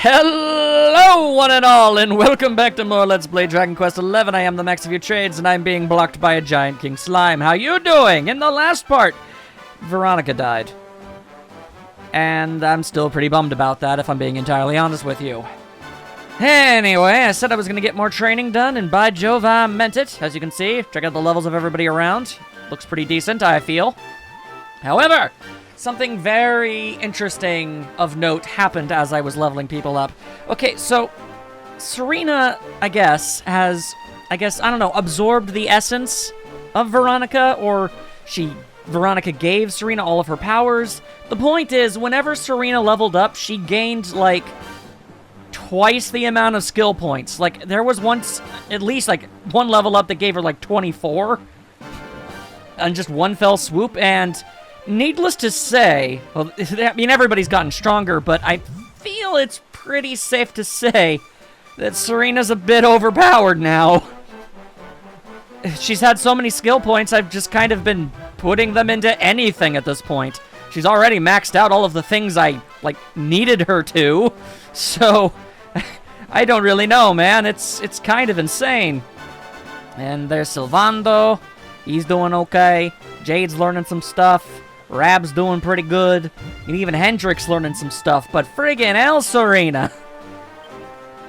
Hello, one and all, and welcome back to more Let's Play Dragon Quest XI. I am the max of your trades, and I'm being blocked by a giant king slime. How you doing? In the last part, Veronica died. And I'm still pretty bummed about that, if I'm being entirely honest with you. Anyway, I said I was going to get more training done, and by Jove, I meant it. As you can see, check out the levels of everybody around. Looks pretty decent, I feel. However, something very interesting of note happened as I was leveling people up. Okay, so Serena, I don't know, absorbed the essence of Veronica, or Veronica gave Serena all of her powers. The point is, whenever Serena leveled up, she gained, like, twice the amount of skill points. Like, there was once, at least, like, one level up that gave her, like, 24. On just one fell swoop, and needless to say, well, I mean, everybody's gotten stronger, but I feel it's pretty safe to say that Serena's a bit overpowered now. She's had so many skill points, I've just kind of been putting them into anything at this point. She's already maxed out all of the things I, like, needed her to, so I don't really know, man. It's kind of insane. And there's Silvando. He's doing okay. Jade's learning some stuff. Rab's doing pretty good. And even Hendrick's learning some stuff. But friggin' hell, Serena.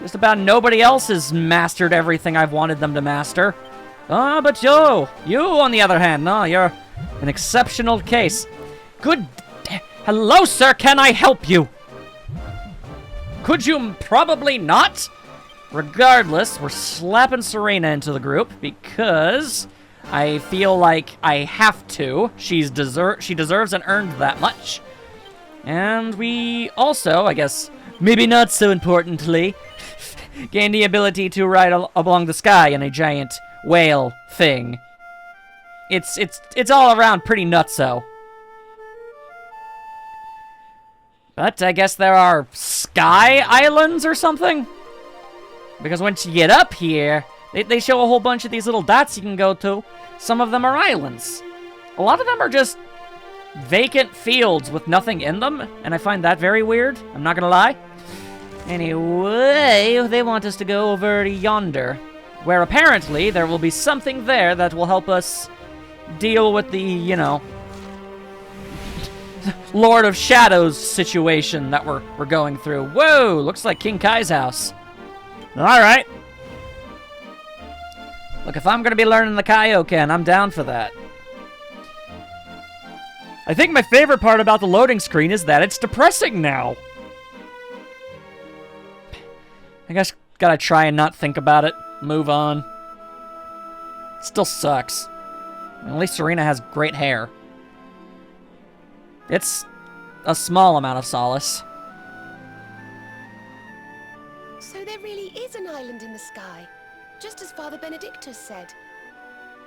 Just about nobody else has mastered everything I've wanted them to master. But you, on the other hand, no, you're an exceptional case. Good. Hello, sir, can I help you? Could you probably not? Regardless, we're slapping Serena into the group because I feel like I have to. She deserves and earned that much. And we also, I guess, maybe not so importantly, gain the ability to ride along the sky in a giant whale thing. It's all around pretty nutso. But I guess there are sky islands or something? Because once you get up here, they show a whole bunch of these little dots you can go to. Some of them are islands. A lot of them are just vacant fields with nothing in them, and I find that very weird. I'm not gonna lie. Anyway, they want us to go over yonder, where apparently there will be something there that will help us deal with the, you know, Lord of Shadows situation that we're going through. Whoa, looks like King Kai's house. Alright. Look, if I'm gonna be learning the Kaioken, I'm down for that. I think my favorite part about the loading screen is that it's depressing now. I guess gotta try and not think about it. Move on. Still sucks. At least Serena has great hair. It's a small amount of solace. So there really is an island in the sky, just as Father Benedictus said.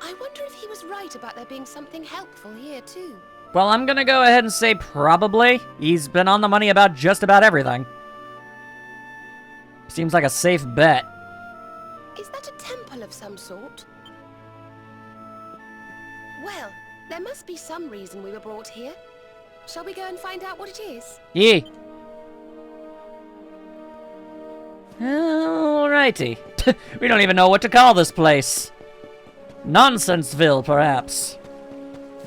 I wonder if he was right about there being something helpful here, too. Well, I'm gonna go ahead and say probably. He's been on the money about just about everything. Seems like a safe bet. Is that a temple of some sort? Well, there must be some reason we were brought here. Shall we go and find out what it is? Yeah. Alrighty. We don't even know what to call this place. Nonsenseville, perhaps.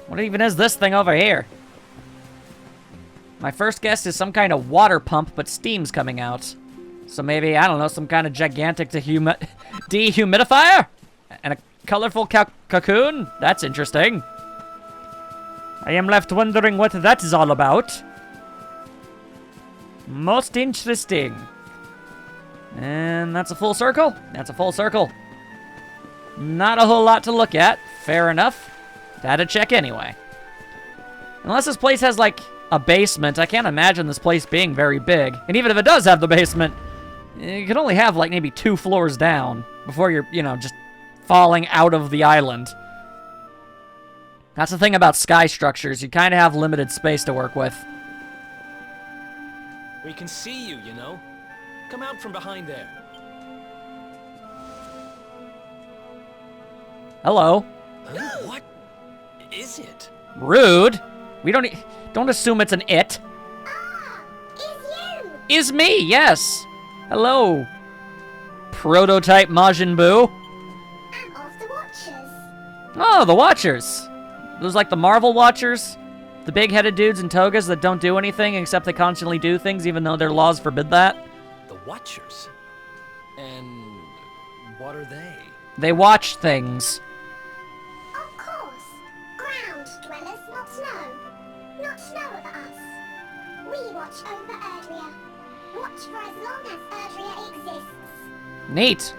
What even is this thing over here? My first guess is some kind of water pump, but steam's coming out. So maybe, I don't know, some kind of gigantic dehumidifier? And a colorful cocoon? That's interesting. I am left wondering what that is all about. Most interesting. And that's a full circle? That's a full circle. Not a whole lot to look at. Fair enough. Had to check anyway. Unless this place has, like, a basement, I can't imagine this place being very big. And even if it does have the basement, you can only have, like, maybe 2 floors down before you're, you know, just falling out of the island. That's the thing about sky structures. You kind of have limited space to work with. We can see you, you know. Come out from behind there. Hello. What is it? Rude. We don't assume it's an it. Ah, it's you! Is me, yes. Hello, prototype Majin Buu. And of the Watchers. Oh, the Watchers. Those like the Marvel Watchers? The big-headed dudes in togas that don't do anything except they constantly do things even though their laws forbid that? The Watchers? And what are they? They watch things. Of course. Ground dwellers, not snow. Not snow of us. We watch over Erdrea. Watch for as long as Erdrea exists. Neat.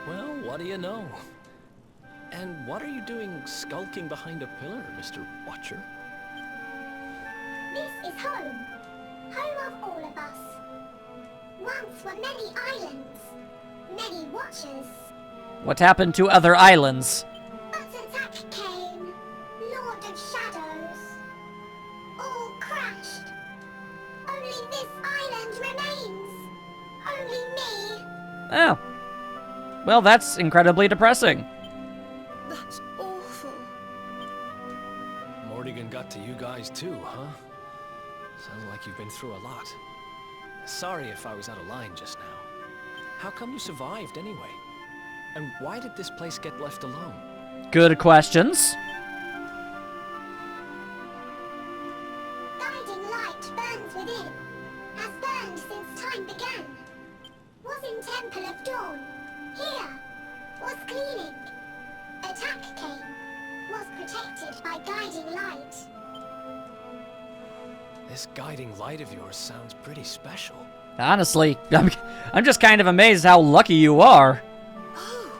Well, what do you know? And what are you doing skulking behind a pillar, Mr. Watcher? This is home. Home of all of us. Once were many islands. Many Watchers. What happened to other islands? But attack came. Lord of Shadows. All crashed. Only this island remains. Only me. Oh. Well, that's incredibly depressing. That's awful. Morrigan got to you guys too, huh? Sounds like you've been through a lot. Sorry if I was out of line just now. How come you survived anyway? And why did this place get left alone? Good questions. Guiding light burns within. Has burned since time began. Was in Temple of Dawn. Here. Was cleaning. Attack came. Was protected by guiding light. This guiding light of yours sounds pretty special. Honestly, I'm just kind of amazed how lucky you are. Oh,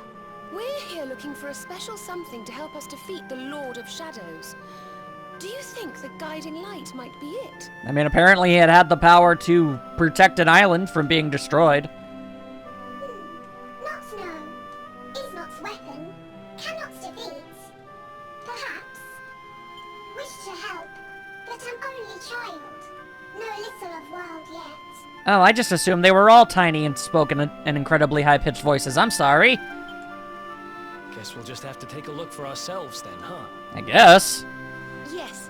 we're here looking for a special something to help us defeat the Lord of Shadows. Do you think the guiding light might be it? I mean, apparently it had the power to protect an island from being destroyed. Not know. Is not weapon. Cannot defeat. Perhaps. Wish to help. But I'm only child. No little of world yet. Oh, I just assumed they were all tiny and spoken in incredibly high-pitched voices. I'm sorry. Guess we'll just have to take a look for ourselves then, huh? I guess. Yes.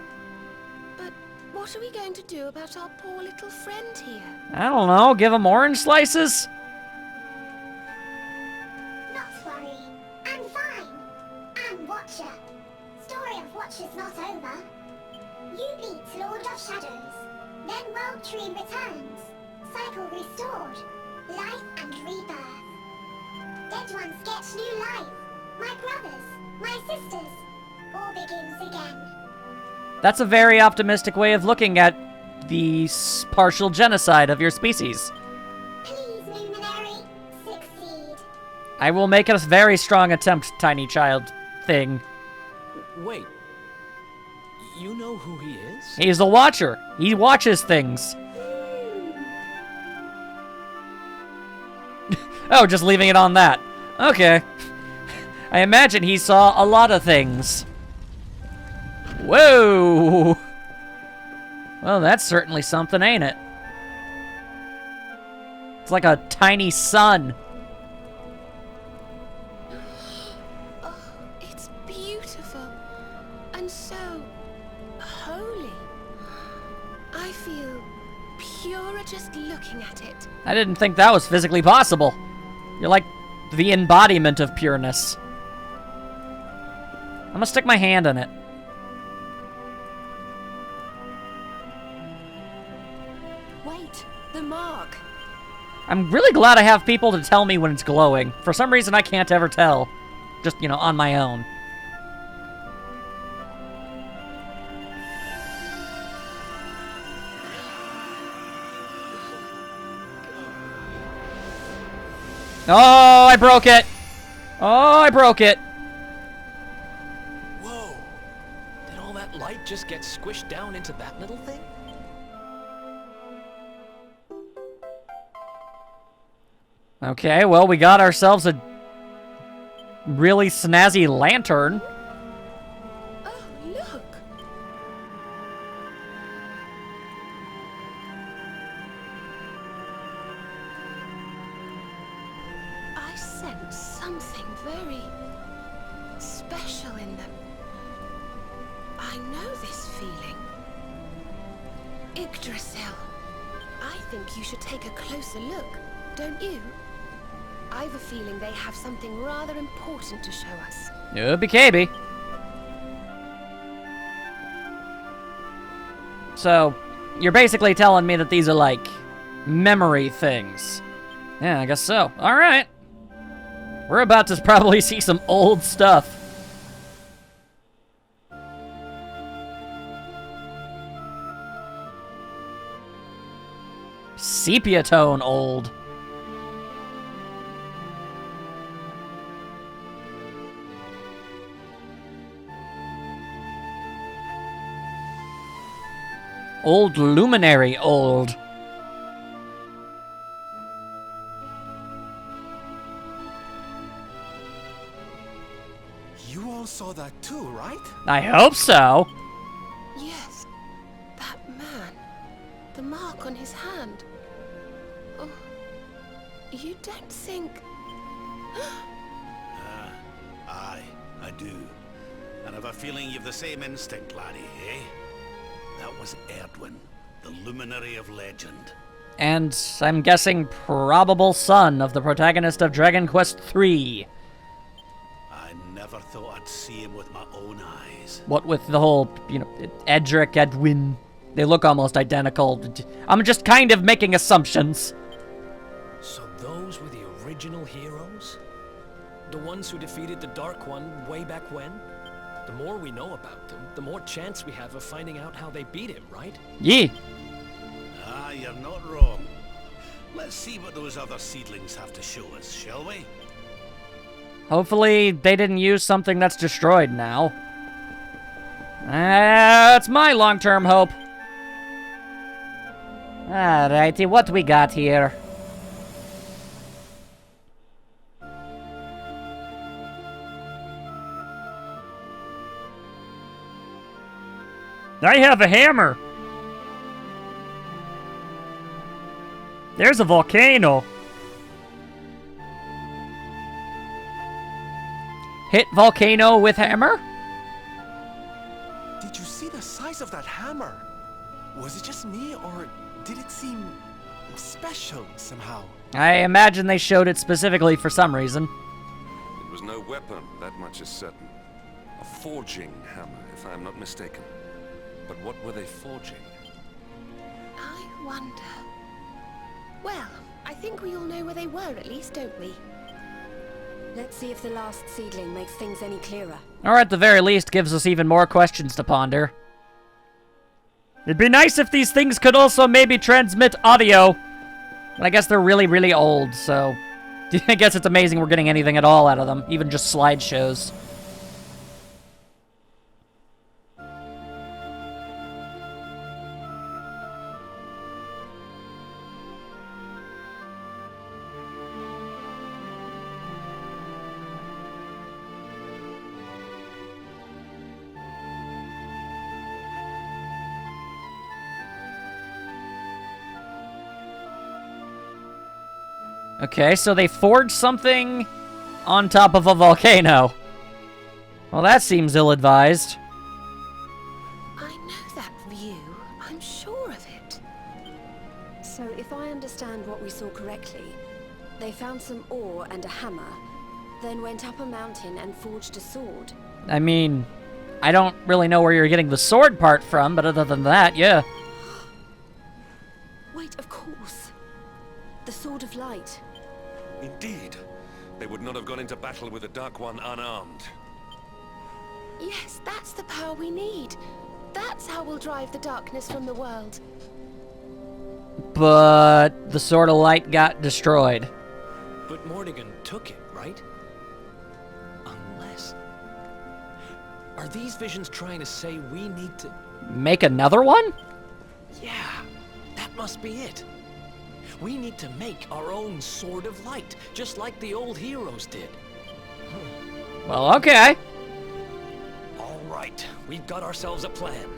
But what are we going to do about our poor little friend here? I don't know. Give them orange slices? Not worry. I'm fine. I'm Watcher. Story of Watchers not over. You beat Lord of Shadows. Then World Tree returns. Cycle restored. Life and rebirth. Dead ones get new life. My brothers, my sisters. All begins again. That's a very optimistic way of looking at the partial genocide of your species. Please, Luminary, succeed. I will make a very strong attempt, tiny child thing. Wait. You know who he is? He's the Watcher. He watches things. Oh, just leaving it on that. Okay. I imagine he saw a lot of things. Whoa! Well, that's certainly something, ain't it? It's like a tiny sun. Oh, it's beautiful. And so holy. I feel purer just looking at it. I didn't think that was physically possible. You're like the embodiment of pureness. I'm gonna stick my hand in it. Wait, the mark. I'm really glad I have people to tell me when it's glowing. For some reason, I can't ever tell. Just, you know, on my own. Oh, I broke it! Oh, I broke it! Whoa! Did all that light just get squished down into that little thing? Okay, well, we got ourselves a really snazzy lantern. Oh, look. I sense something very special in them. I know this feeling. Yggdrasil, I think you should take a closer look. don't you? I've a feeling they have something rather important to show us. Ooby-KB. So, you're basically telling me that these are, like, memory things. Yeah, I guess so. Alright. We're about to probably see some old stuff. Sepia tone old. Old luminary old. You all saw that too, right? I hope so. Yes, that man. The mark on his hand. Oh, you don't think... Aye, I do. And I've a feeling you've the same instinct, laddie, eh? That was Erdwin, the luminary of legend. And I'm guessing probable son of the protagonist of Dragon Quest III. I never thought I'd see him with my own eyes. What with the whole, you know, Edric, Edwin, they look almost identical. I'm just kind of making assumptions. So those were the original heroes? The ones who defeated the Dark One way back when? The more we know about them, the more chance we have of finding out how they beat him, right? Yee. Ah, you're not wrong. Let's see what those other seedlings have to show us, shall we? Hopefully they didn't use something that's destroyed now. That's my long-term hope. Alrighty, what we got here? I have a hammer. There's a volcano. Hit volcano with hammer? Did you see the size of that hammer? Was it just me, or did it seem special somehow? I imagine they showed it specifically for some reason. It was no weapon, that much is certain. A forging hammer, if I am not mistaken. But what were they forging? I wonder... Well, I think we all know where they were at least, don't we? Let's see if the last seedling makes things any clearer. Or at the very least gives us even more questions to ponder. It'd be nice if these things could also maybe transmit audio. But I guess they're really, really old, so... I guess it's amazing we're getting anything at all out of them, even just slideshows. Okay, so they forged something on top of a volcano. Well, that seems ill-advised. I know that view. I'm sure of it. So if I understand what we saw correctly, they found some ore and a hammer, then went up a mountain and forged a sword. I mean, I don't really know where you're getting the sword part from, but other than that, yeah. Wait, of course. The Sword of Light. Indeed. They would not have gone into battle with the Dark One unarmed. Yes, that's the power we need. That's how we'll drive the darkness from the world. But the Sword of Light got destroyed. But Mordegon took it, right? Unless... Are these visions trying to say we need to... Make another one? Yeah, that must be it. We need to make our own Sword of Light, just like the old heroes did. Well, okay. All right, we've got ourselves a plan.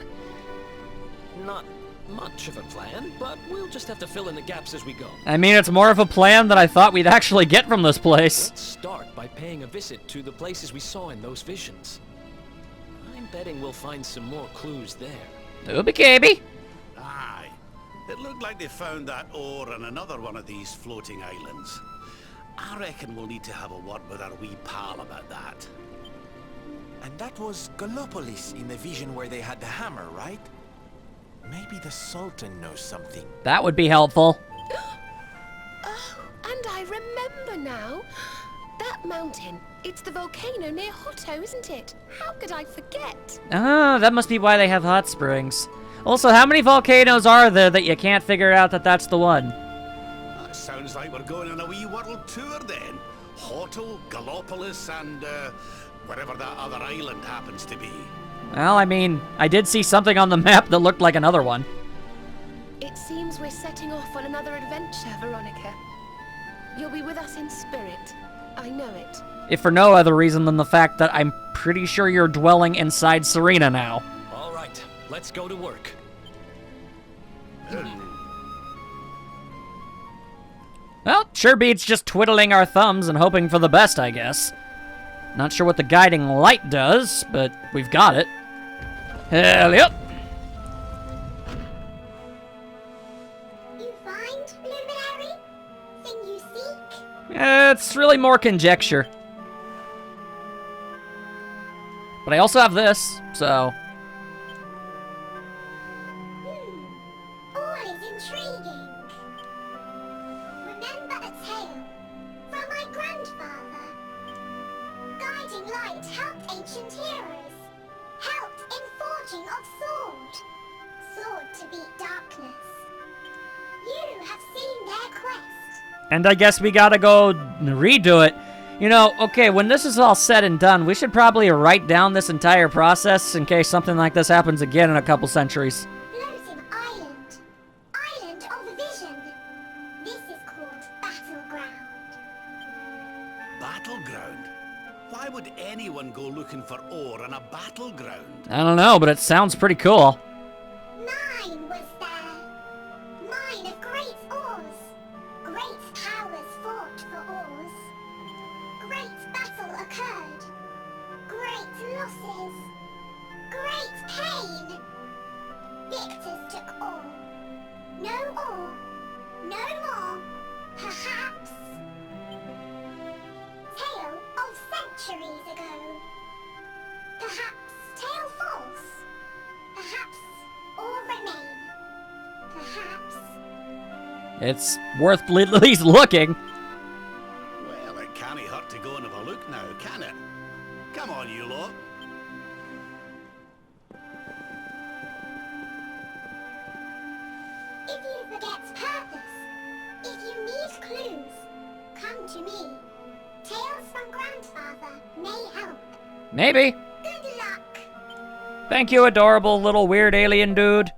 Not much of a plan, but we'll just have to fill in the gaps as we go. I mean, it's more of a plan than I thought we'd actually get from this place. Let's start by paying a visit to the places we saw in those visions. I'm betting we'll find some more clues there. Ooby-KB. Aye. It looked like they found that ore on another one of these floating islands. I reckon we'll need to have a word with our wee pal about that. And that was Gallopolis in the vision where they had the hammer, right? Maybe the Sultan knows something. That would be helpful. Oh, and I remember now. That mountain. It's the volcano near Hotto, isn't it? How could I forget? Ah, that must be why they have hot springs. Also, how many volcanoes are there that you can't figure out that that's the one? That sounds like we're going on a wee world tour then. Hotto, Gallopolis, and wherever that other island happens to be. Well, I mean, I did see something on the map that looked like another one. It seems we're setting off on another adventure, Veronica. You'll be with us in spirit. I know it. If for no other reason than the fact that I'm pretty sure you're dwelling inside Serena now. All right, let's go to work. Well, sure beats just twiddling our thumbs and hoping for the best, I guess. Not sure what the guiding light does, but we've got it. Hell yep. You find, Luminary? Thing you seek? It's really more conjecture. But I also have this, so... All is intriguing. Remember a tale from my grandfather. Guiding light helped ancient heroes. Helped in forging of sword. Sword to beat darkness. You have seen their quest. And I guess we gotta go redo it. You know, okay, when this is all said and done, we should probably write down this entire process in case something like this happens again in a couple centuries. Floating island. Island of vision. This is called battleground. Battleground? Why would anyone go looking for ore on a battleground? I don't know, but it sounds pretty cool. Mine was there. Mine of great ores. Great powers fought for ores. Great battle occurred. Great losses. Great pain. Victors took all. No ore. No more. Perhaps. Tale of centuries ago. Perhaps tale false. Perhaps all remain. Perhaps. It's worth at least looking. Well, it can't hurt to go and have a look now, can it? Come on, you lot. If you forget purpose, if you need clues, come to me. Tales from grandfather may help. Maybe. Good luck. Thank you, adorable little weird alien dude.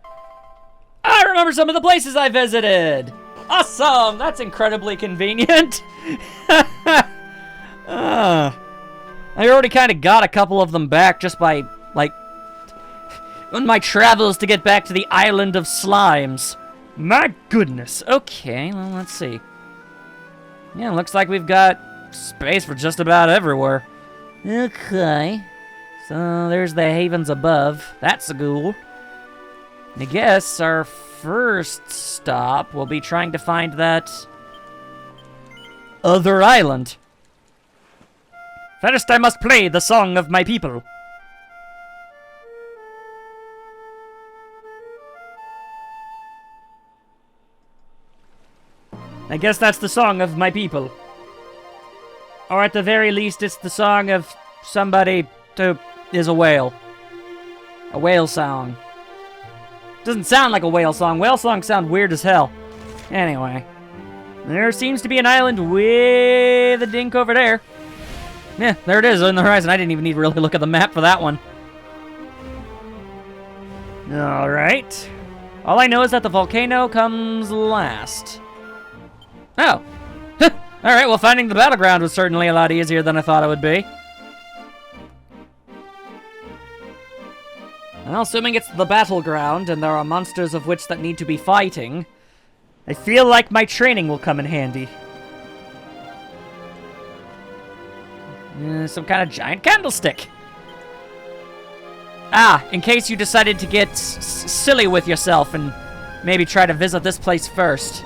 I remember some of the places I visited. Awesome! That's incredibly convenient. I already kind of got a couple of them back just by, like, on my travels to get back to the island of slimes. My goodness. Okay, well, let's see. Yeah, looks like we've got space for just about everywhere. Okay. So, there's the havens above. That's a ghoul. I guess our first stop will be trying to find that other island. First I must play the song of my people. I guess that's the song of my people. Or at the very least, it's the song of somebody who is a whale. A whale song. Doesn't sound like a whale song. Whale songs sound weird as hell. Anyway. There seems to be an island with a dink over there. Yeah, there it is on the horizon. I didn't even need to really look at the map for that one. Alright. All I know is that the volcano comes last. Oh. Alright, well, finding the battleground was certainly a lot easier than I thought it would be. Well, assuming it's the battleground, and there are monsters of which that need to be fighting, I feel like my training will come in handy. Some kind of giant candlestick. Ah, in case you decided to get silly with yourself and maybe try to visit this place first.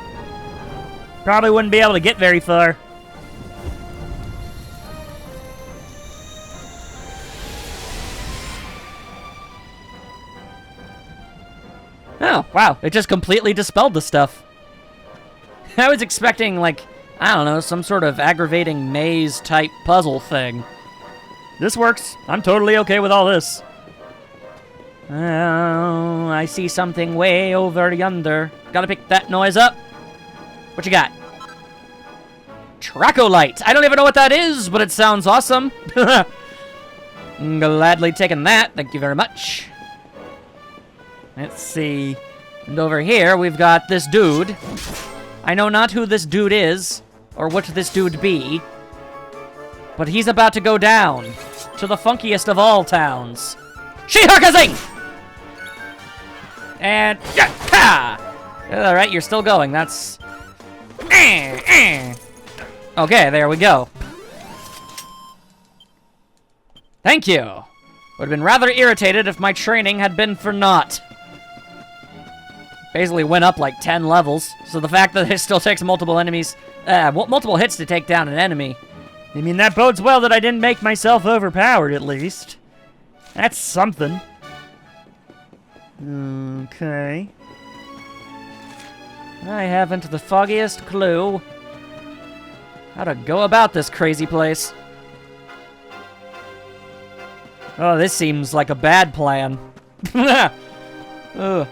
Probably wouldn't be able to get very far. Oh, wow. It just completely dispelled the stuff. I was expecting, like, I don't know, some sort of aggravating maze-type puzzle thing. This works. I'm totally okay with all this. Oh, I see something way over yonder. Gotta pick that noise up. What you got? Tracolite. I don't even know what that is, but it sounds awesome. Gladly taking that. Thank you very much. Let's see. And over here, we've got this dude. I know not who this dude is, or what this dude be, but he's about to go down to the funkiest of all towns. Shihakazing! And... Alright, you're still going. That's... Okay, there we go. Thank you. Would have been rather irritated if my training had been for naught. Basically went up like 10 levels, so the fact that it still takes multiple hits to take down an enemy. I mean, that bodes well that I didn't make myself overpowered, at least. That's something. Okay. I haven't the foggiest clue how to go about this crazy place. Oh, this seems like a bad plan. Ugh.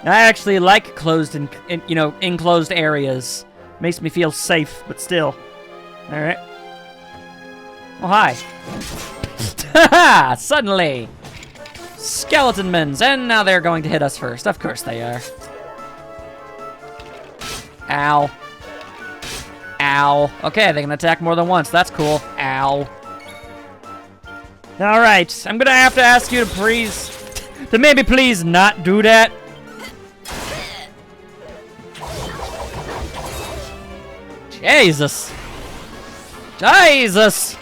I actually like closed enclosed areas. Makes me feel safe, but still. Alright. Oh, hi. Haha! Suddenly! Skeleton mens, and now they're going to hit us first. Of course they are. Ow. Ow. Okay, they can attack more than once. That's cool. Ow. Alright, I'm gonna have to ask you to maybe please not do that. Jesus. Jesus!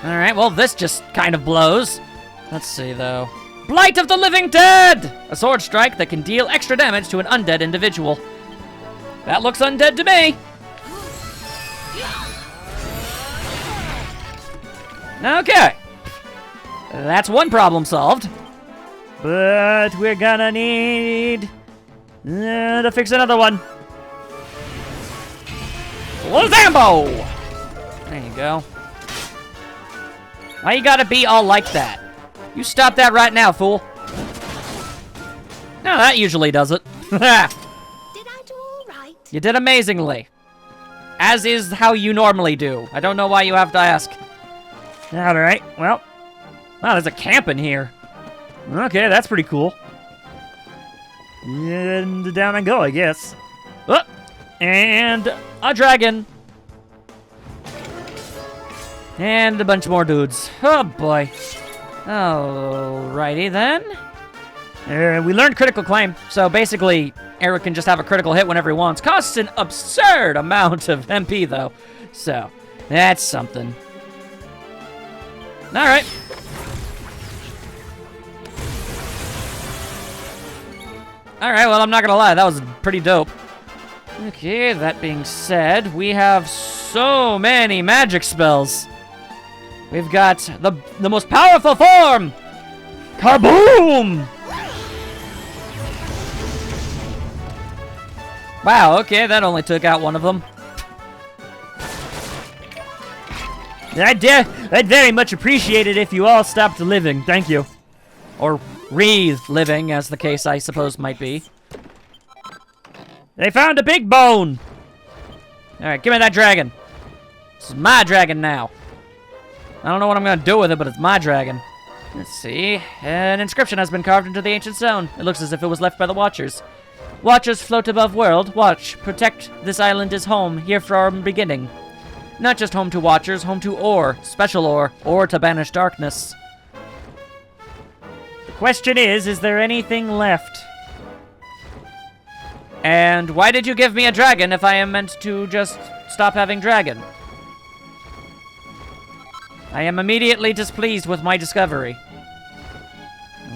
Alright, well, this just kind of blows. Let's see, though. Blight of the Living Dead! A sword strike that can deal extra damage to an undead individual. That looks undead to me. Okay. That's one problem solved. But we're gonna need to fix another one. Lozambo! There you go. Why you gotta be all like that? You stop that right now, fool. No, that usually does it. Did I do all right? You did amazingly. As is how you normally do. I don't know why you have to ask. Alright, well. Wow, there's a camp in here. Okay, that's pretty cool. And down I go, I guess. Oh, and A dragon. And a bunch more dudes. Oh, boy. Alrighty, then. we learned critical claim. So, basically, Eric can just have a critical hit whenever he wants. Costs an absurd amount of MP, though. So, that's something. Alright. Alright, well, I'm not gonna lie. That was pretty dope. Okay, that being said, we have so many magic spells. We've got the most powerful form! Kaboom! Wow, okay, that only took out one of them. I'd very much appreciate it if you all stopped living. Thank you. Or re-living, as the case I suppose might be. They found a big bone! Alright, give me that dragon. This is my dragon now. I don't know what I'm gonna do with it, but it's my dragon. Let's see. An inscription has been carved into the ancient stone. It looks as if it was left by the Watchers. Watchers float above world. Watch. Protect. This island is home, here from beginning. Not just home to Watchers, home to ore. Special ore to banish darkness. The question is there anything left? And why did you give me a dragon if I am meant to just stop having dragon? I am immediately displeased with my discovery.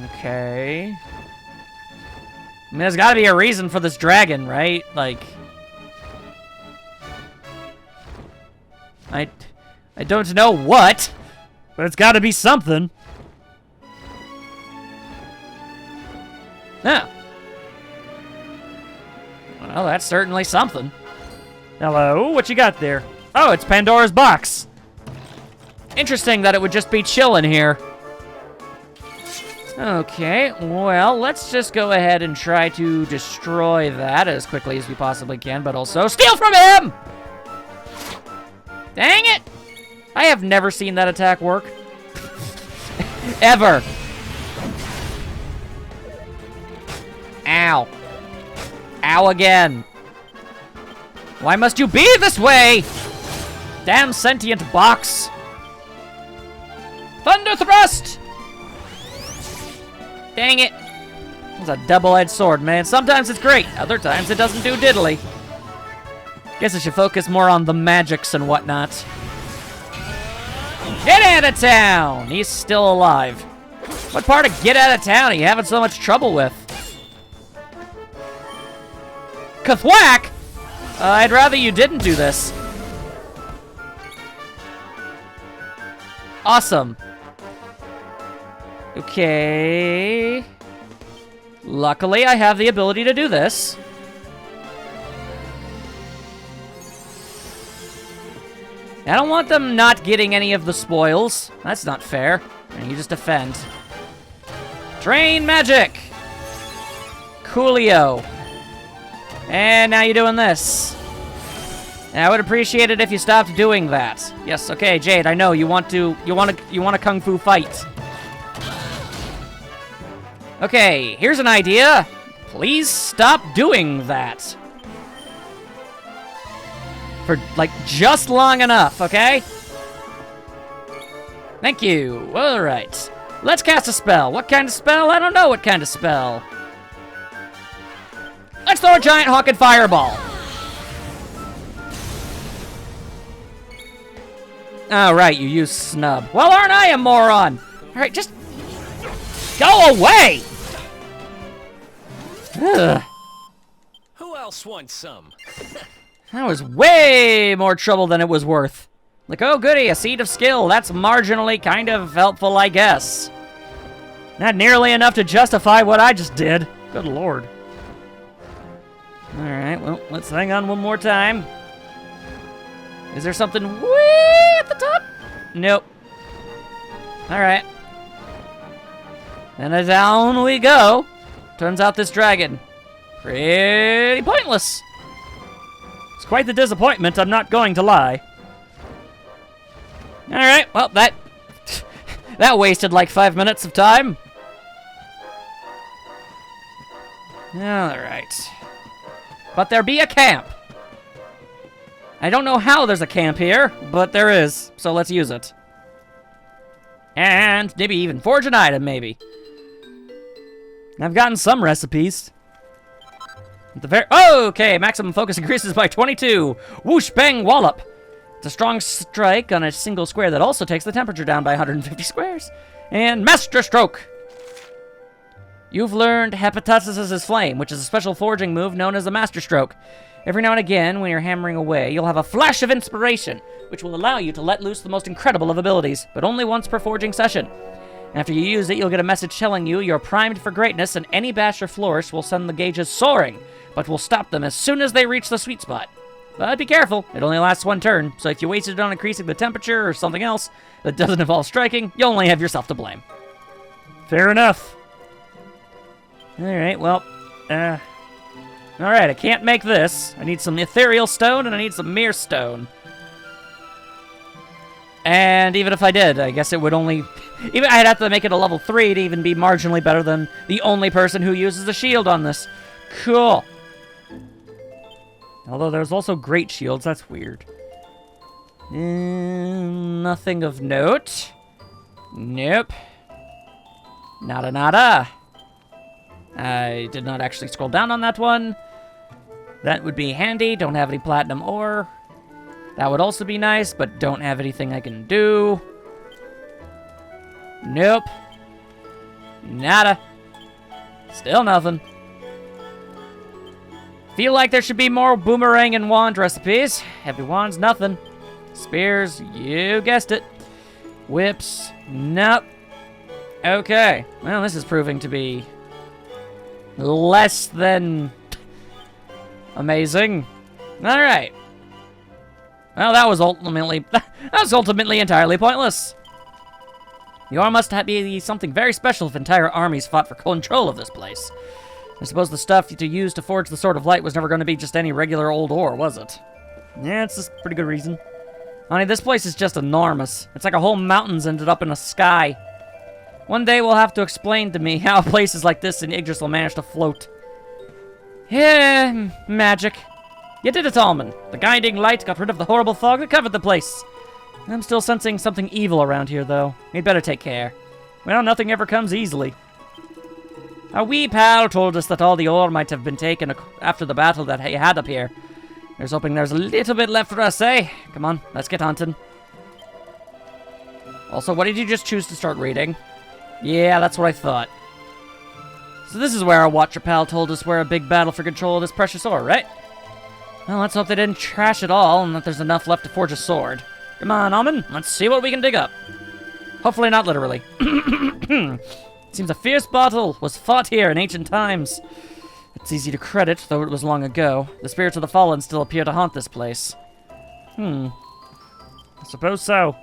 Okay. I mean, there's gotta be a reason for this dragon, right? Like... I don't know what, But it's gotta be something. yeah. Well, that's certainly something. Hello, what you got there? Oh, it's Pandora's box. Interesting that it would just be chilling here. Okay, well, let's just go ahead and try to destroy that as quickly as we possibly can, but also steal from him! Dang it! I have never seen that attack work. Ever. Ow. Ow again. Why must you be this way? Damn sentient box. Thunder thrust! Dang it. It's a double-edged sword, man. Sometimes it's great, other times it doesn't do diddly. Guess I should focus more on the magics and whatnot. Get out of town! He's still alive. What part of get out of town are you having so much trouble with? Kathwack! I'd rather you didn't do this. Awesome. Okay. Luckily, I have the ability to do this. I don't want them not getting any of the spoils. That's not fair. And you just defend. Drain magic! Coolio. And now you're doing this. And I would appreciate it if you stopped doing that. Yes, okay, Jade, I know you want a kung fu fight. Okay, here's an idea. Please stop doing that. For, like, just long enough, okay? Thank you. Alright. Let's cast a spell. What kind of spell? I don't know what kind of spell. Let's throw a giant hawk fireball. Oh, right, you use snub. Well, aren't I a moron? Alright, just... go away! Ugh. Who else wants some? That was way more trouble than it was worth. Like, oh goody, a seed of skill. That's marginally kind of helpful, I guess. Not nearly enough to justify what I just did. Good lord. Alright, well, let's hang on one more time. Is there something way at the top? Nope. Alright. And down we go. Turns out this dragon, pretty pointless. It's quite the disappointment, I'm not going to lie. Alright, well, that wasted like 5 minutes of time. Alright. But there be a camp. I don't know how there's a camp here, but there is, so let's use it. And maybe even forge an item, maybe. I've gotten some recipes. At the very okay, maximum focus increases by 22. Whoosh, bang, wallop. It's a strong strike on a single square that also takes the temperature down by 150 squares. And Master Stroke. You've learned Hepatitis' Flame, which is a special forging move known as the Master Stroke. Every now and again, when you're hammering away, you'll have a flash of inspiration, which will allow you to let loose the most incredible of abilities, but only once per forging session. After you use it, you'll get a message telling you you're primed for greatness, and any bash or flourish will send the gauges soaring, but will stop them as soon as they reach the sweet spot. But be careful, it only lasts one turn, so if you wasted it on increasing the temperature or something else that doesn't involve striking, you'll only have yourself to blame. Fair enough. Alright, well, alright, I can't make this. I need some ethereal stone, and I need some mere stone. And even if I did, I guess it would only... Even I'd have to make it a level 3 to even be marginally better than the only person who uses a shield on this. Cool. Although there's also great shields, that's weird. Nothing of note. Nope. Nada nada. I did not actually scroll down on that one. That would be handy. Don't have any platinum ore. That would also be nice, but don't have anything I can do. Nope. Nada. Still nothing. Feel like there should be more boomerang and wand recipes. Heavy wands, nothing. Spears, you guessed it. Whips, nope. Okay, well, this is proving to be less than amazing. All right. Well, that was ultimately entirely pointless. The ore must be something very special if entire armies fought for control of this place. I suppose the stuff to use to forge the Sword of Light was never going to be just any regular old ore, was it? Yeah, it's a pretty good reason. Honey, this place is just enormous. It's like a whole mountain's ended up in the sky. One day we'll have to explain to me how places like this in Yggdrasil manage to float. Yeah, magic. You did it, Alman. The guiding light got rid of the horrible fog that covered the place. I'm still sensing something evil around here, though. We'd better take care. Well, nothing ever comes easily. A wee pal told us that all the ore might have been taken after the battle that he had up here. Here's hoping there's a little bit left for us, eh? Come on, let's get hunting. Also, what did you just choose to start reading? Yeah, that's what I thought. So this is where our Watcher pal told us we're a big battle for control of this precious ore, right? Well, let's hope they didn't trash it all and that there's enough left to forge a sword. Come on, Alman, let's see what we can dig up. Hopefully not literally. Seems a fierce battle was fought here in ancient times. It's easy to credit, though it was long ago. The spirits of the fallen still appear to haunt this place. I suppose so.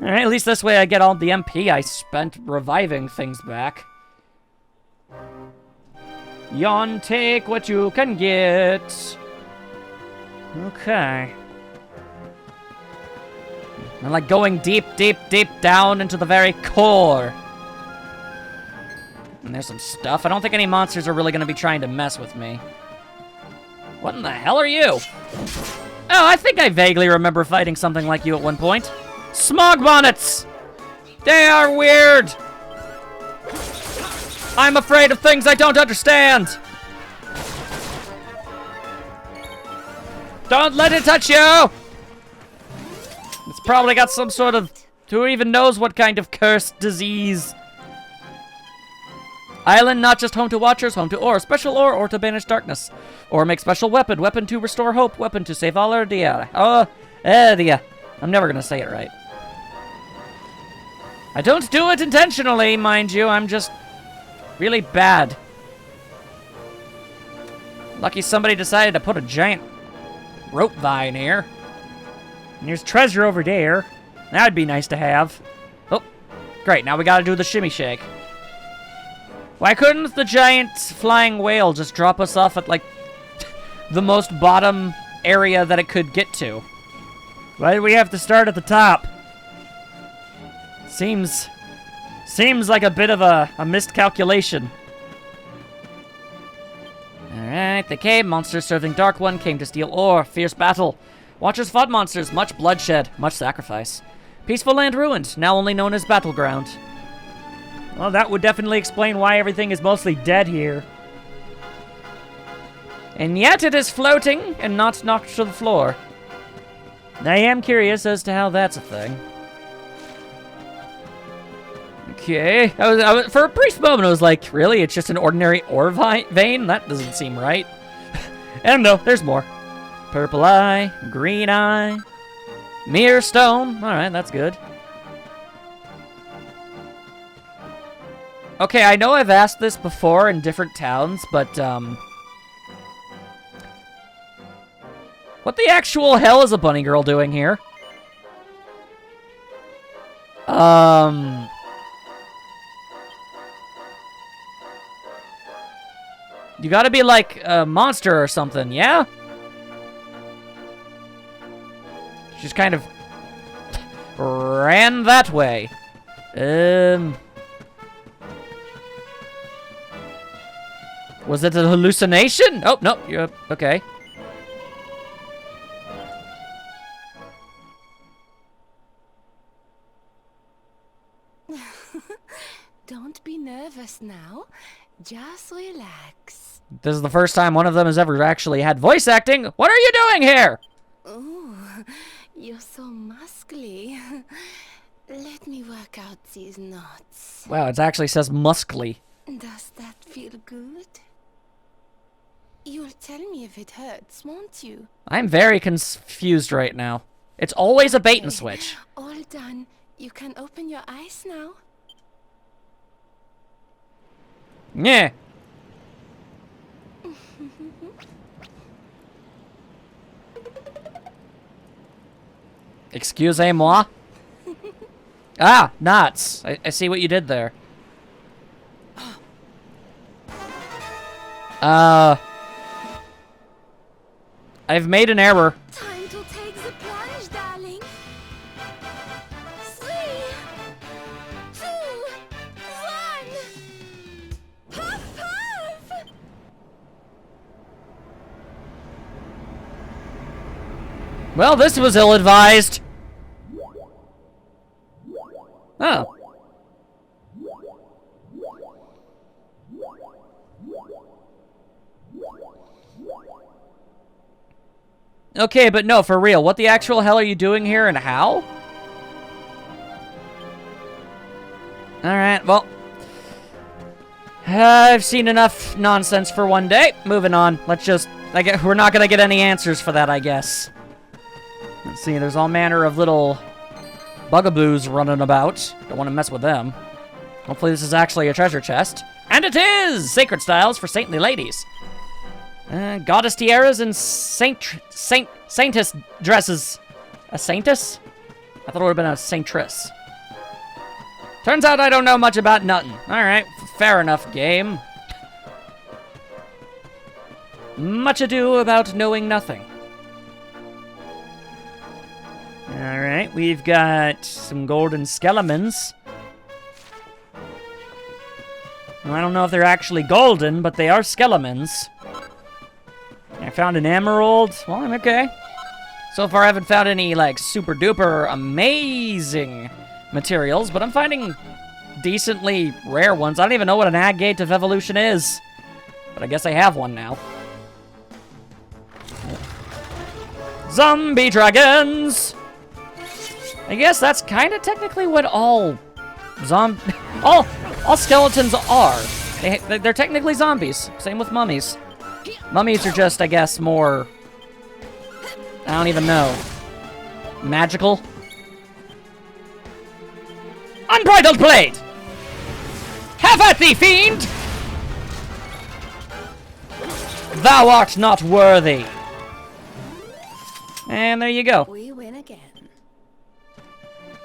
Alright, at least this way I get all the MP I spent reviving things back. Yawn, take what you can get. Okay. I'm like going deep, deep, deep down into the very core. And there's some stuff. I don't think any monsters are really going to be trying to mess with me. What in the hell are you? Oh, I think I vaguely remember fighting something like you at one point. Smog bonnets! They are weird! I'm afraid of things I don't understand! Don't let it touch you! It's probably got some sort of... Who even knows what kind of cursed disease? Island not just home to Watchers, home to ore. Special ore to banish darkness. Or make special weapon. Weapon to restore hope. Weapon to save all our dia. I'm never gonna say it right. I don't do it intentionally, mind you. I'm just really bad. Lucky somebody decided to put a giant rope vine here. And there's treasure over there. That'd be nice to have. Oh, great. Now we gotta do the shimmy shake. Why couldn't the giant flying whale just drop us off at, like, the most bottom area that it could get to? Why do we have to start at the top? Seems like a bit of a miscalculation. Alright, the cave monsters serving Dark One came to steal ore. Fierce battle. Watchers fought monsters. Much bloodshed. Much sacrifice. Peaceful land ruined. Now only known as battleground. Well, that would definitely explain why everything is mostly dead here. And yet it is floating and not knocked to the floor. I am curious as to how that's a thing. Okay. For a brief moment, I was like, really? It's just an ordinary ore vein? That doesn't seem right. And no, there's more. Purple eye, green eye, mirror stone. All right, that's good. Okay, I know I've asked this before in different towns, but, what the actual hell is a bunny girl doing here? You gotta be like a monster or something, yeah? She's kind of ran that way. Was it a hallucination? Oh, no, you're okay. Don't be nervous now. Just relax. This is the first time one of them has ever actually had voice acting. What are you doing here? Oh, you're so muscly. Let me work out these knots. Wow, it actually says muscly. Does that feel good? You'll tell me if it hurts, won't you? I'm very confused right now. It's always a bait and switch. All done. You can open your eyes now. Yeah. Excusez-moi? Ah, nuts. I see what you did there. I've made an error. Time to take the plunge, darling. 3, 2, 1. Puff, puff! Well, this was ill-advised. Oh. Okay, but no, for real. What the actual hell are you doing here and how? Alright, well. I've seen enough nonsense for one day. Moving on. Let's just... we're not gonna get any answers for that, I guess. Let's see, there's all manner of little bugaboos running about. Don't want to mess with them. Hopefully this is actually a treasure chest. And it is! Sacred styles for saintly ladies. Goddess tiaras and saintess dresses. A saintess? I thought it would have been a saintress. Turns out I don't know much about nothing. Alright, fair enough, game. Much ado about knowing nothing. Alright, we've got some golden skeletons. Well, I don't know if they're actually golden, but they are skeletons. I found an emerald. Well, I'm okay. So far, I haven't found any, like, super duper amazing materials, but I'm finding decently rare ones. I don't even know what an agate of evolution is, but I guess I have one now. Zombie dragons! I guess that's kind of technically what all skeletons are. They're technically zombies. Same with mummies. Mummies are just, I guess, more... I don't even know. Magical? Unbridled blade! Have at thee, fiend! Thou art not worthy. And there you go. We win again.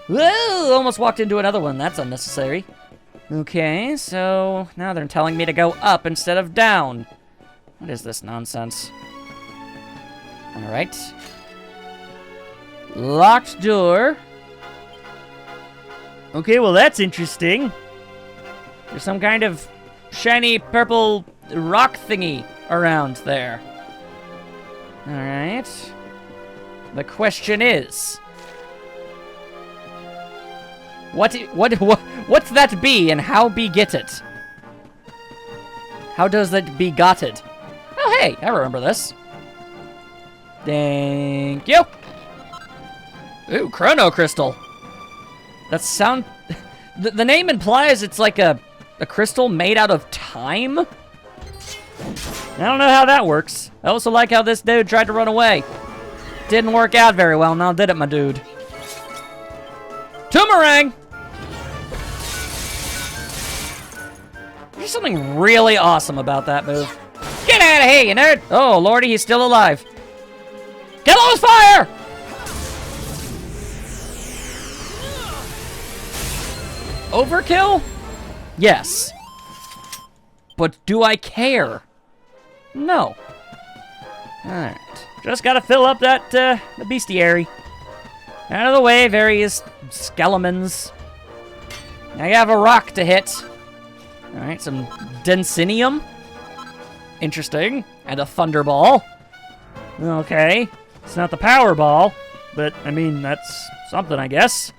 Whoa! Almost walked into another one. That's unnecessary. Okay, so now they're telling me to go up instead of down. What is this nonsense? Alright. Locked door. Okay, well that's interesting. There's some kind of shiny purple rock thingy around there. Alright. The question is... What's that be and how be get it? How does that be gotted? Oh, hey, I remember this. Thank you. Ooh, Chrono Crystal. That sound... the name implies it's like a crystal made out of time? I don't know how that works. I also like how this dude tried to run away. Didn't work out very well, now did it, my dude? Toomerang! There's something really awesome about that move. Get out of here, you nerd! Oh, lordy, he's still alive. Get on his fire! Overkill? Yes. But do I care? No. Alright. Just gotta fill up that, the bestiary. Out of the way, various skeletons. Now you have a rock to hit. Alright, some densinium. Interesting. And a thunderball. Okay. It's not the power ball, but, I mean, that's something, I guess.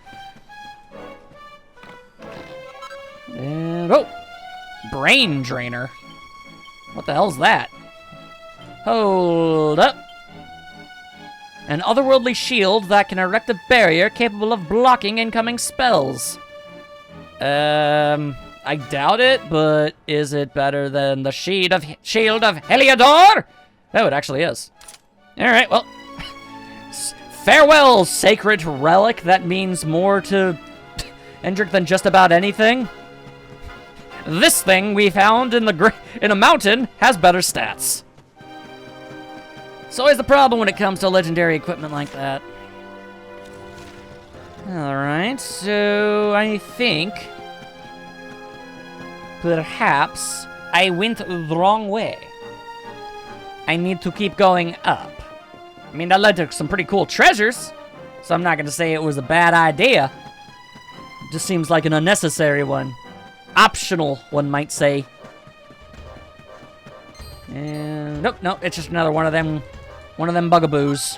And, oh! Brain drainer. What the hell's that? Hold up. An otherworldly shield that can erect a barrier capable of blocking incoming spells. I doubt it, but is it better than the Shield of Heliodor? Oh, it actually is. Alright, well. Farewell, sacred relic. That means more to Hendrik than just about anything. This thing we found in a mountain has better stats. It's always the problem when it comes to legendary equipment like that. Alright, so I think perhaps I went the wrong way. I need to keep going up. I mean, that led to some pretty cool treasures, so I'm not going to say it was a bad idea. It just seems like an unnecessary one. Optional, one might say. And nope, it's just another one of them bugaboos.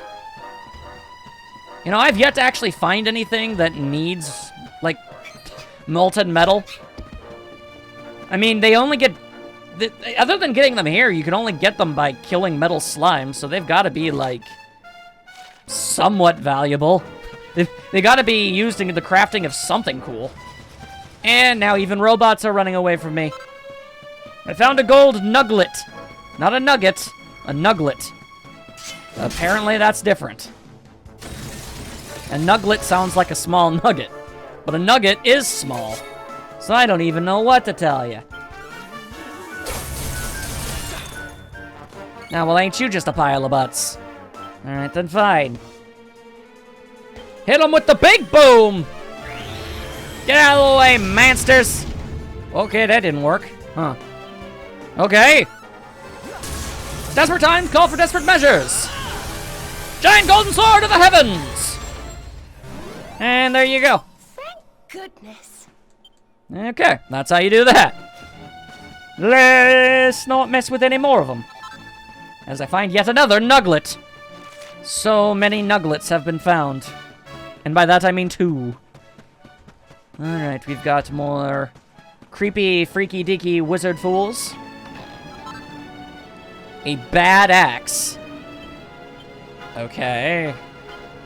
You know, I've yet to actually find anything that needs, like, molten metal. I mean, they only get... Other than getting them here, you can only get them by killing metal slime, so they've got to be, like, somewhat valuable. They got to be used in the crafting of something cool. And now even robots are running away from me. I found a gold nuglet. Not a nugget, a nuglet. Apparently that's different. A nuglet sounds like a small nugget, but a nugget is small. So I don't even know what to tell you. Now, well, ain't you just a pile of butts? Alright, then fine. Hit him with the big boom! Get out of the way, monsters! Okay, that didn't work. Huh. Okay. Desperate time, call for desperate measures! Giant golden sword of the heavens! And there you go. Thank goodness. Okay, that's how you do that. Let's not mess with any more of them. As I find yet another nuglet. So many nuglets have been found. And by that I mean 2. Alright, we've got more creepy, freaky, deaky wizard fools. A bad axe. Okay.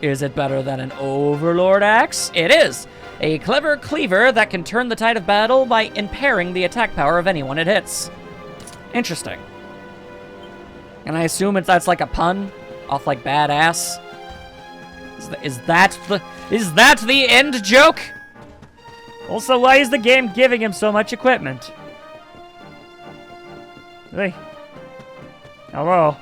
Is it better than an overlord axe? It is! A clever cleaver that can turn the tide of battle by impairing the attack power of anyone it hits. Interesting. And I assume that's like a pun off like badass. Is that the end joke? Also, why is the game giving him so much equipment? Hey. Hello.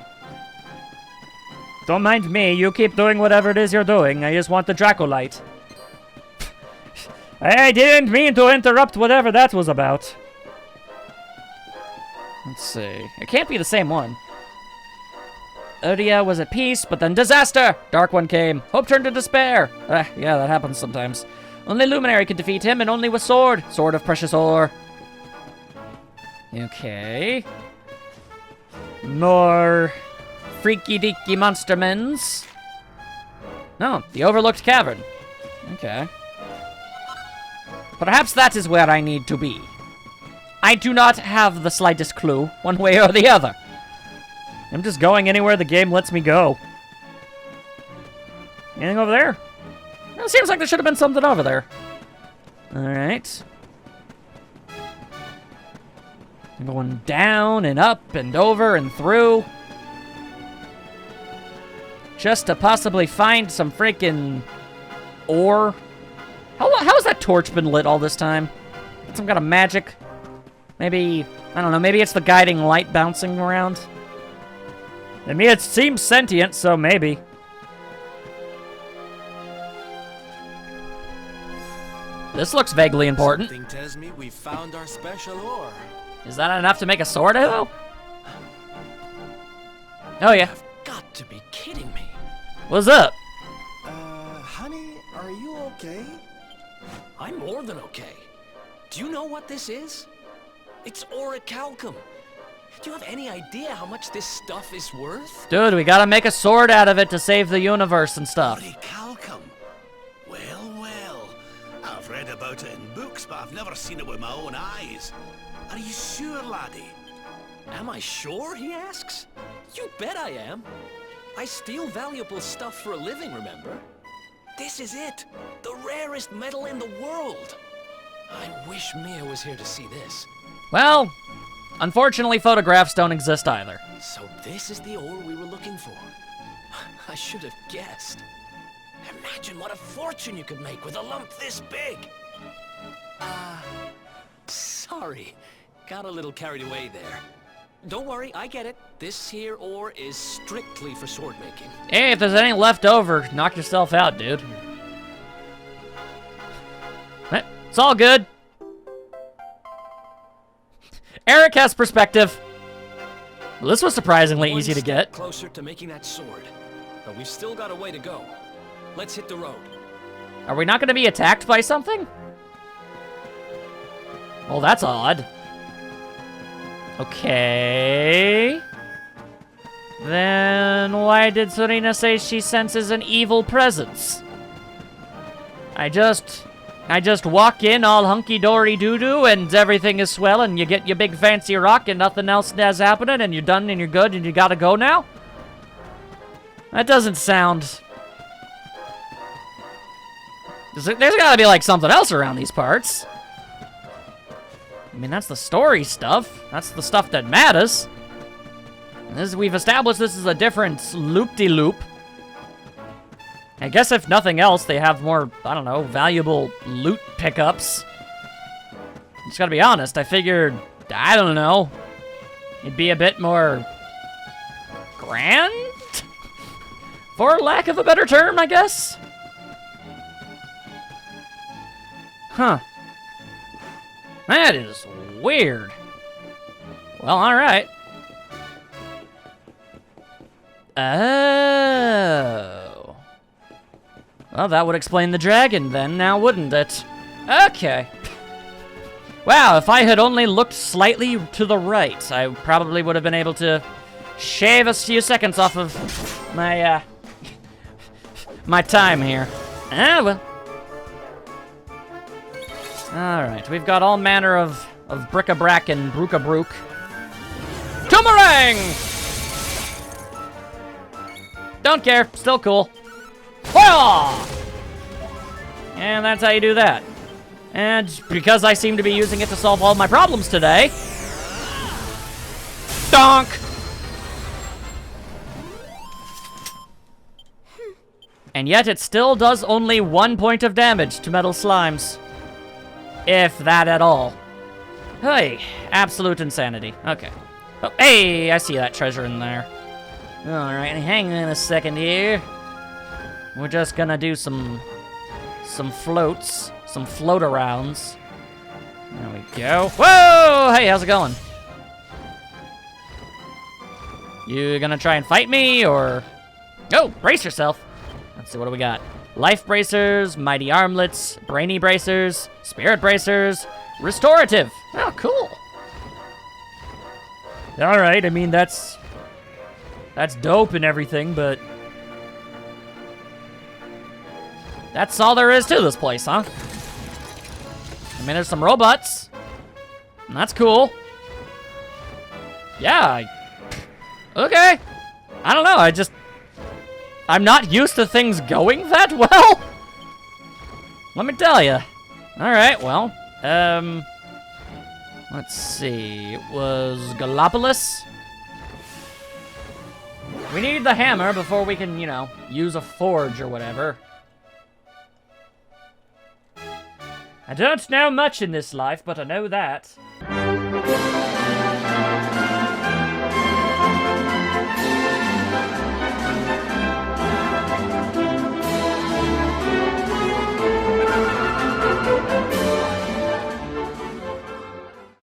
Don't mind me, you keep doing whatever it is you're doing. I just want the Dracolite. I didn't mean to interrupt whatever that was about. Let's see. It can't be the same one. Odia was at peace, but then disaster! Dark One came. Hope turned to despair. Yeah, that happens sometimes. Only Luminary could defeat him, and only with sword. Sword of precious ore. Okay. More freaky deaky monstermans. No, the overlooked cavern. Okay. Perhaps that is where I need to be. I do not have the slightest clue, one way or the other. I'm just going anywhere the game lets me go. Anything over there? It seems like there should have been something over there. Alright. Going down and up and over and through. Just to possibly find some freaking ore. How has that torch been lit all this time? Some kind of magic? Maybe, I don't know, maybe it's the guiding light bouncing around? I mean, it seems sentient, so maybe. This looks vaguely important. Something tells me we found our special ore. Is that enough to make a sword though? Oh yeah. You've got to be kidding me. What's up? Honey, are you okay? I'm more than okay. Do you know what this is? It's orichalcum. Do you have any idea how much this stuff is worth? Dude, we gotta make a sword out of it to save the universe and stuff. Orichalcum? Well. I've read about it in books, but I've never seen it with my own eyes. Are you sure, laddie? Am I sure, he asks? You bet I am. I steal valuable stuff for a living, remember? This is it. The rarest metal in the world. I wish Mia was here to see this. Well, unfortunately, photographs don't exist either. So this is the ore we were looking for. I should have guessed. Imagine what a fortune you could make with a lump this big. Sorry. Got a little carried away there. Don't worry, I get it. This here ore is strictly for sword making. Hey, if there's any left over, knock yourself out, dude. It's all good. Eric has perspective. Well, this was surprisingly One easy to step get. closer to making that sword. But we've still got a way to go. Let's hit the road. Are we not going to be attacked by something? Well, that's odd. Okay. Then why did Serena say she senses an evil presence? I just walk in all hunky-dory doo-doo and everything is swell and you get your big fancy rock and nothing else is happening and you're done and you're good and you gotta go now? That doesn't sound... There's gotta be like something else around these parts. I mean, that's the story stuff. That's the stuff that matters. We've established this is a different loop-de-loop. I guess if nothing else, they have more, I don't know, valuable loot pickups. Just gotta be honest, I figured, I don't know, it'd be a bit more grand? For lack of a better term, I guess? Huh. That is weird. Well, alright. Oh. Well, that would explain the dragon then, now wouldn't it? Okay. Wow, if I had only looked slightly to the right, I probably would have been able to shave a few seconds off of my, my time here. Ah, well. Alright, we've got all manner of bric-a-brac and brook-a-brook. Boomerang! Don't care, still cool. Whoa! And that's how you do that. And because I seem to be using it to solve all my problems today... Donk! And yet it still does only 1 point of damage to metal slimes. If that at all. Hey, absolute insanity. Okay. Oh, hey, I see that treasure in there. Alright, hang on a second here. We're just gonna do some floats, some float-arounds. There we go. Whoa! Hey, how's it going? You gonna try and fight me, or... Oh, brace yourself. Let's see, what do we got? Life bracers, mighty armlets, brainy bracers, spirit bracers, restorative. Oh, cool. Alright, I mean, that's dope and everything, but... That's all there is to this place, huh? I mean, there's some robots. And that's cool. Yeah, okay. I don't know, I'm not used to things going that well. Let me tell you. Alright, well, let's see. It was Gallopolis. We need the hammer before we can, you know, use a forge or whatever. I don't know much in this life, but I know that.